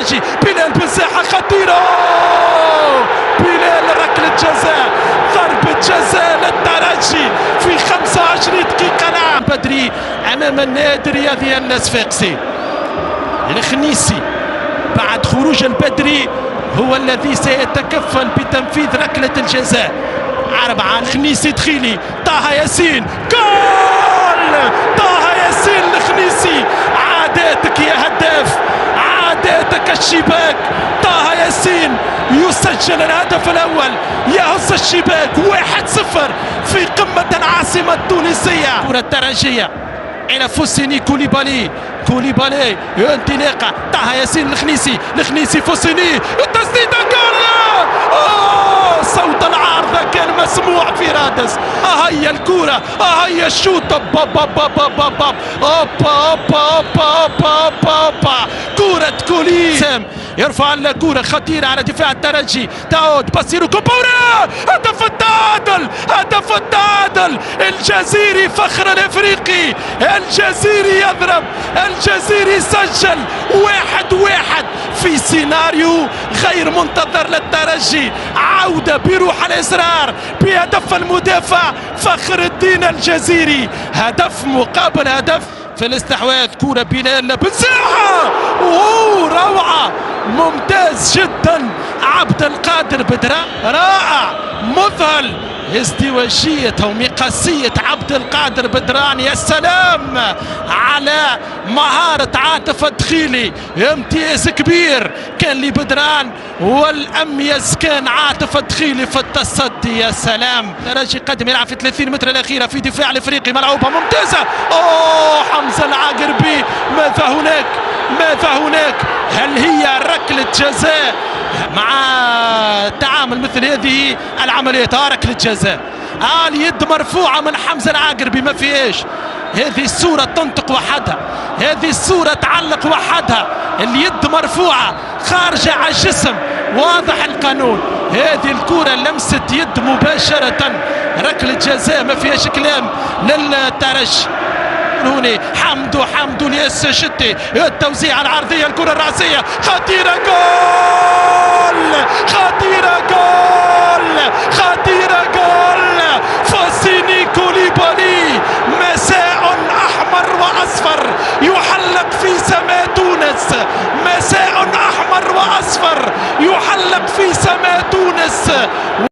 الترجي. بلال بزاحة خطيرة، بلال ركلة جزاء، ضربة جزاء للترجي في 25 دقيقة. نعم بدري أمام النادي الرياضي الصفاقسي. الخنيسي بعد خروج البدري هو الذي سيتكفل بتنفيذ ركلة الجزاء. 4 الخنيسي دخيلي، طه ياسين، جول طه ياسين الخنيسي. عاداتك يا هداف، عاداتك الشباك. طه ياسين يسجل الهدف الأول، يهز الشباك. 1-0 في قمة العاصمة التونسية. كرة الترجية إلى فوسيني كوليبالي، كوليبالي انطلاقة، طه ياسين الخنيسي، الخنيسي فوسيني، التسديدة جول. صوت العارضة كان مسموع في رادس. هي الكرة، هي الشوط. كرة كولي سام يرفع الكرة خطيرة على دفاع الترجي، تعود باسيرو كومبورا. هدف التعادل، هدف التعادل. الجزيري فخر الافريقي، الجزيري يضرب، الجزيري سجل. 1-1 في سيناريو غير منتظر للترجي. عودة بروح الإصرار بهدف المدافع فخر الدين الجزيري. هدف مقابل هدف في الاستحواذ. كرة بلال بزاحة، روعة، ممتاز جدا. عبد القادر بدرة رائع، مذهل. ازدواجية ومقاسية عبد القادر بدران، يا سلام على مهارة عاطف الدخيلي. امتياز كبير كان لبدران، والأميز كان عاطف الدخيلي في التصدي. يا سلام. الترجي قدم يلعب في 30 متر الأخيرة في دفاع الإفريقي، ملعوبة ممتازة. حمزة العاقربي، ماذا هناك؟ ماذا هناك؟ هل هي ركلة جزاء مع تعامل مثل هذه العمليات؟ ركلة جزاء. اليد مرفوعة من حمزة العاقربي، ما فيهاش. هذه الصورة تنطق وحدها، هذه الصورة تعلق وحدها. اليد مرفوعة خارجة على الجسم، واضح القانون. هذه الكرة لمسة يد مباشرة، ركلة جزاء ما فيهاش كلام للترجي. هوني حمدو الياس شتي، التوزيع العرضية، الكرة الرأسية خطيرة، جول خطيرة، جول خطيرة، جول